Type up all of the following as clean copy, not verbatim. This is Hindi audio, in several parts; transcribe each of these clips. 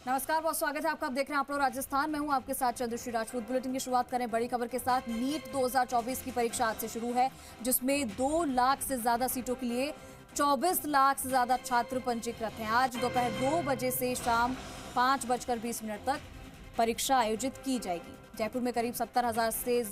नमस्कार, बहुत स्वागत है आपका। आप देख रहे हैं आप लोग राजस्थान। मैं हूं आपके साथ चंद्रश्री राजपूत। बुलेटिन की शुरुआत करें बड़ी खबर के साथ। नीट 2024 की परीक्षा आज से शुरू है, जिसमें 2 लाख से ज्यादा सीटों के लिए 24 लाख से ज्यादा छात्र पंजीकृत हैं। आज दोपहर 2 बजे से शाम 5:20 तक परीक्षा आयोजित की जाएगी। जयपुर में करीब 70,000 से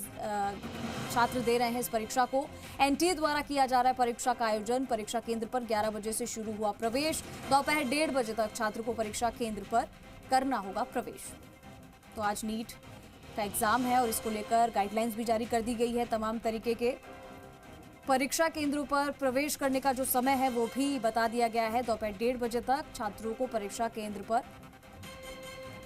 छात्र दे रहे हैं इस परीक्षा को। एनटीए द्वारा किया जा रहा है परीक्षा का आयोजन। परीक्षा केंद्र पर 11 बजे से शुरू हुआ प्रवेश। दोपहर 1:30 बजे तक छात्र को परीक्षा केंद्र पर करना होगा प्रवेश। तो आज नीट का एग्जाम है और इसको लेकर गाइडलाइंस भी जारी कर दी गई है। तमाम तरीके के परीक्षा केंद्रों पर प्रवेश करने का जो समय है वो भी बता दिया गया है। दोपहर 1:30 बजे तक छात्रों को परीक्षा केंद्र पर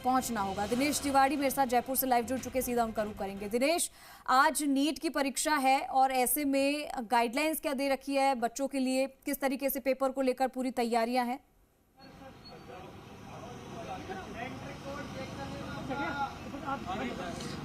पहुंचना होगा। दिनेश तिवारी मेरे साथ जयपुर से लाइव जुड़ चुके, सीधा उनका रुख करेंगे। दिनेश, आज नीट की परीक्षा है और ऐसे में गाइडलाइंस क्या दे रखी है बच्चों के लिए? किस तरीके से पेपर को लेकर पूरी तैयारियां हैं?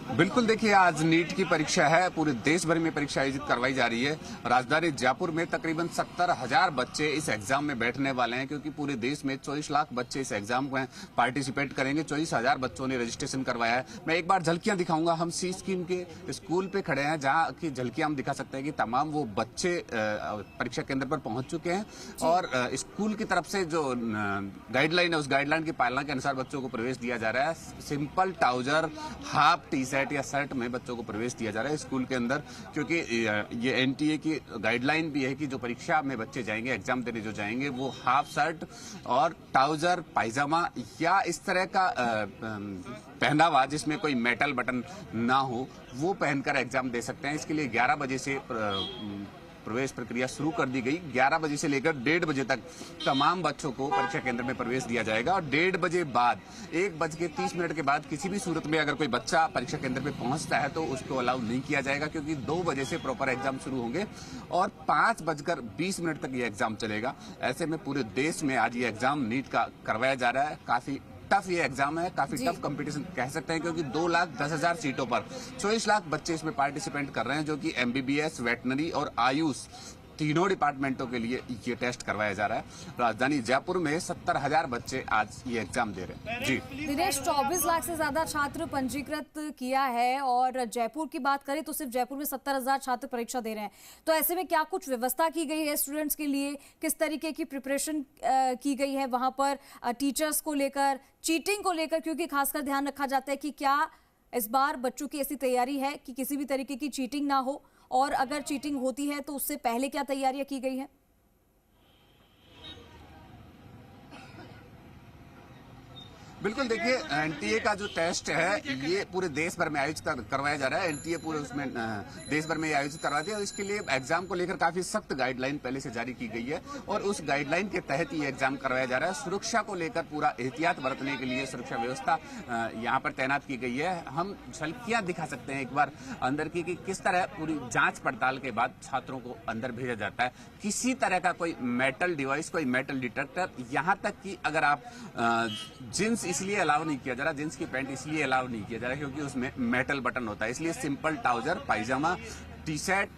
बिल्कुल, देखिए आज नीट की परीक्षा है। पूरे देश भर में परीक्षा आयोजित करवाई जा रही है। राजधानी जयपुर में तकरीबन 70,000 बच्चे इस एग्जाम में बैठने वाले हैं, क्योंकि पूरे देश में 24 लाख बच्चे इस एग्जाम में पार्टिसिपेट करेंगे। 24,000 बच्चों ने रजिस्ट्रेशन करवाया है। मैं एक बार झलकियां दिखाऊंगा। हम सी स्कीम के स्कूल पे खड़े हैं, जहां की झलकियां हम दिखा सकते हैं कि तमाम वो बच्चे परीक्षा केंद्र पर पहुंच चुके हैं और स्कूल की तरफ से जो गाइडलाइन है उस गाइडलाइन की पालना के अनुसार बच्चों को प्रवेश दिया जा रहा है। Simple trouser, half T shirt या शर्ट में बच्चों को प्रवेश दिया जा रहा है स्कूल के अंदर, क्योंकि ये एनटीए की गाइडलाइन भी है कि जो परीक्षा में बच्चे जाएंगे, एग्जाम देने जो जाएंगे, वो हाफ शर्ट और ट्राउजर, पायजामा या इस तरह का पहनावा जिसमें कोई मेटल बटन ना हो, वो पहनकर एग्जाम दे सकते हैं। इसके लिए 11 बजे से प्रवेश प्रक्रिया शुरू कर दी गई। 11 बजे से लेकर 1:30 बजे तक तमाम बच्चों को परीक्षा केंद्र में प्रवेश दिया जाएगा और 1:30 बजे बाद 1:30 के बाद किसी भी सूरत में अगर कोई बच्चा परीक्षा केंद्र में पहुंचता है तो उसको अलाउ नहीं किया जाएगा, क्योंकि 2 बजे से प्रॉपर एग्जाम शुरू होंगे और 5:20 तक ये एग्जाम चलेगा। ऐसे में पूरे देश में आज ये एग्जाम नीट का करवाया जा रहा है। काफी टफ ये एग्जाम है, काफी टफ कंपटीशन कह सकते हैं, क्योंकि 2,10,000 सीटों पर 24 लाख बच्चे इसमें पार्टिसिपेट कर रहे हैं, जो कि एमबीबीएस, वेटनरी और आयुष तीनों डिपार्टमेंटों के लिए ये टेस्ट करवाया जा रहा है। राजधानी जयपुर में 70,000 बच्चे आज ये एग्जाम दे रहे हैं। जी दिनेश, 24 लाख से ज्यादा छात्र पंजीकृत किया है और जयपुर की बात करें तो सिर्फ जयपुर में 70,000 छात्र परीक्षा दे रहे हैं। तो ऐसे में क्या कुछ व्यवस्था की गई है स्टूडेंट्स के लिए? किस तरीके की प्रिपरेशन की गई है वहां पर टीचर्स को लेकर, चीटिंग को लेकर? क्योंकि खासकर ध्यान रखा जाता है कि क्या इस बार बच्चों की ऐसी तैयारी है कि किसी भी तरीके की चीटिंग ना हो, और अगर चीटिंग होती है तो उससे पहले क्या तैयारियां की गई हैं? बिल्कुल, देखिए एनटीए का जो टेस्ट है ये पूरे देश भर में आयोजित करवाया जा रहा है। एनटीए पूरे उसमें देश भर में आयोजित करवा दिया और इसके लिए एग्जाम को लेकर काफी सख्त गाइडलाइन पहले से जारी की गई है और उस गाइडलाइन के तहत ये एग्जाम करवाया जा रहा है। सुरक्षा को लेकर पूरा एहतियात बरतने के लिए सुरक्षा व्यवस्था यहाँ पर तैनात की गई है। हम झलकियां दिखा सकते हैं एक बार अंदर की कि किस तरह पूरी जांच पड़ताल के बाद छात्रों को अंदर भेजा जाता है। किसी तरह का कोई मेटल डिवाइस, कोई मेटल डिटेक्टर, यहाँ तक कि अगर आप जींस इसलिए अलाउ नहीं किया जा रहा, जींस की पैंट इसलिए अलाउ नहीं किया जा रहा क्योंकि उसमें मेटल बटन होता है, इसलिए सिंपल ट्राउजर, पायजामा, टी शर्ट,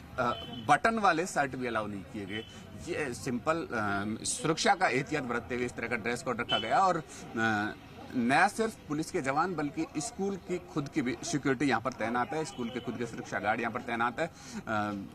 बटन वाले शर्ट भी अलाउ नहीं किए गए। ये सिंपल सुरक्षा का एहतियात बरतते हुए इस तरह का ड्रेस कोड रखा गया और न सिर्फ पुलिस के जवान बल्कि स्कूल की खुद की भी सिक्योरिटी यहाँ पर तैनात है। स्कूल के खुद के सुरक्षा गार्ड यहाँ पर तैनात है।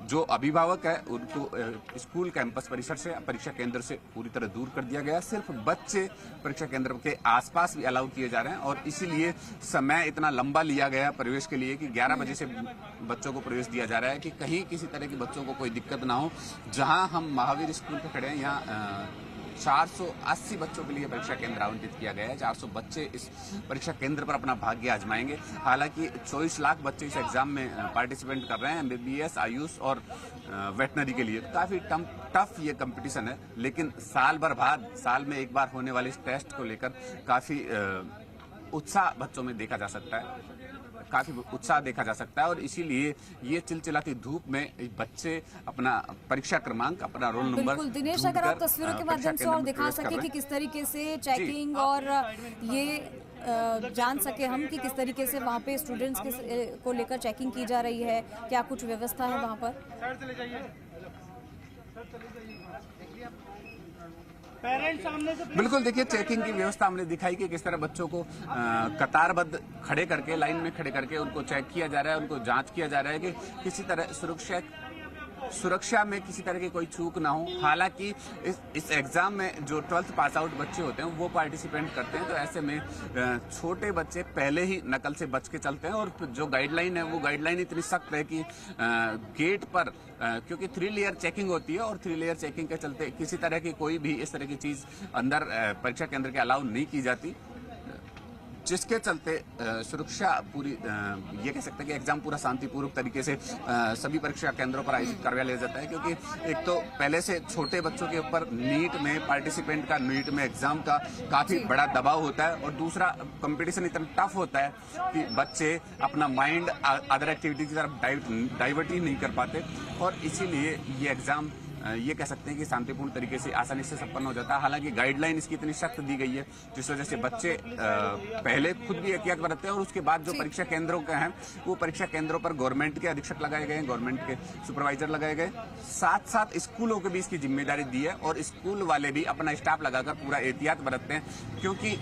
जो अभिभावक है उनको स्कूल कैंपस परिसर से, परीक्षा केंद्र से पूरी तरह दूर कर दिया गया। सिर्फ बच्चे परीक्षा केंद्र के आसपास भी अलाउ किए जा रहे हैं और इसीलिए समय इतना लंबा लिया गया प्रवेश के लिए कि 11 बजे से बच्चों को प्रवेश दिया जा रहा है कि कहीं किसी तरह की बच्चों को कोई दिक्कत ना हो। जहाँ हम महावीर स्कूल पे खड़े हैं, यहाँ 480 बच्चों के लिए परीक्षा केंद्र आवंटित किया गया है। 400 बच्चे इस परीक्षा केंद्र पर अपना भाग्य आजमाएंगे। हालांकि 24 लाख बच्चे इस एग्जाम में पार्टिसिपेट कर रहे हैं एमबीबीएस, आयुष और वेटनरी के लिए। काफी टफ ये कंपटीशन है, लेकिन साल भर बाद, साल में एक बार होने वाले इस टेस्ट को लेकर काफी उत्साह बच्चों में देखा जा सकता है, काफी उत्साह देखा जा सकता है और इसीलिए ये चिलचिलाती धूप में बच्चे अपना परीक्षा क्रमांक, अपना रोल नंबर। बिल्कुल दिनेश, अगर आप तस्वीरों के माध्यम से और दिखा सके कि किस तरीके से चेकिंग और ये जान सके हम कि किस तरीके से वहाँ पे स्टूडेंट्स को लेकर चेकिंग की जा रही है, क्या कुछ व्यवस्था है वहाँ पर? पेरेंट्स सामने से बिल्कुल देखिए, चेकिंग की व्यवस्था हमने दिखाई कि किस तरह बच्चों को कतारबद्ध खड़े करके, लाइन में खड़े करके उनको चेक किया जा रहा है, उनको जांच किया जा रहा है कि किसी तरह सुरक्षा में किसी तरह की कोई चूक ना हो। हालांकि इस एग्जाम में जो 12th पास आउट बच्चे होते हैं वो पार्टिसिपेट करते हैं, तो ऐसे में छोटे बच्चे पहले ही नकल से बच के चलते हैं। और जो गाइडलाइन है वो गाइडलाइन इतनी सख्त है कि गेट पर क्योंकि 3 लेयर चेकिंग होती है और 3 लेयर चेकिंग के चलते किसी तरह की कोई भी इस तरह की चीज अंदर परीक्षा केंद्र के अलाउ नहीं की जाती, जिसके चलते सुरक्षा पूरी ये कह सकते हैं कि एग्जाम पूरा शांतिपूर्वक तरीके से सभी परीक्षा केंद्रों पर आयोजित करवाया लिया जाता है। क्योंकि एक तो पहले से छोटे बच्चों के ऊपर नीट में पार्टिसिपेंट का, नीट में एग्जाम का काफी बड़ा दबाव होता है, और दूसरा कंपटीशन इतना टफ होता है कि बच्चे अपना माइंड अदर एक्टिविटी की तरफ डाइवर्ट ही नहीं कर पाते, और इसीलिए ये एग्जाम ये कह सकते हैं कि शांतिपूर्ण तरीके से आसानी से संपन्न हो जाता है। हालांकि गाइडलाइन इसकी इतनी सख्त दी गई है जिस वजह से बच्चे पहले खुद भी एहतियात बरतते हैं, और उसके बाद जो परीक्षा केंद्रों के हैं वो परीक्षा केंद्रों पर गवर्नमेंट के अधीक्षक लगाए गए हैं, गवर्नमेंट के सुपरवाइजर लगाए गए, साथ साथ स्कूलों को भी इसकी जिम्मेदारी दी है, और स्कूल वाले भी अपना स्टाफ लगाकर पूरा एहतियात बरतते हैं, क्योंकि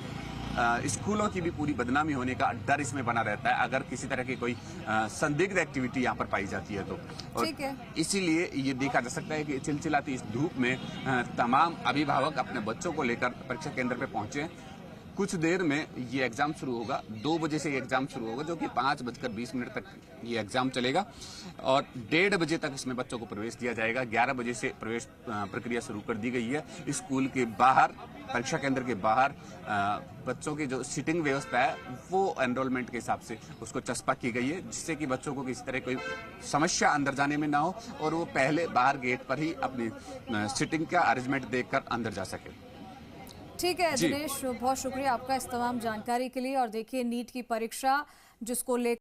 स्कूलों की भी पूरी बदनामी होने का डर इसमें बना रहता है अगर किसी तरह की कोई संदिग्ध एक्टिविटी यहाँ पर पाई जाती है तो। और इसीलिए ये देखा जा सकता है कि चिलचिलाती इस धूप में तमाम अभिभावक अपने बच्चों को लेकर परीक्षा केंद्र पे पहुंचे। कुछ देर में ये एग्जाम शुरू होगा, 2 बजे से ये एग्जाम शुरू होगा, जो कि 5:20 तक ये एग्जाम चलेगा, और 1:30 बजे तक इसमें बच्चों को प्रवेश दिया जाएगा। 11 बजे से प्रवेश प्रक्रिया शुरू कर दी गई है। स्कूल के बाहर, परीक्षा केंद्र के बाहर बच्चों की जो सीटिंग व्यवस्था है वो एनरोलमेंट के हिसाब से उसको चस्पा की गई है, जिससे कि बच्चों को किसी तरह कोई समस्या अंदर जाने में ना हो, और वो पहले बाहर गेट पर ही अपनी सीटिंग का अरेंजमेंट देखकर अंदर जा सके। ठीक है दिनेश, बहुत शुक्रिया आपका इस तमाम जानकारी के लिए। और देखिए, नीट की परीक्षा जिसको लेकर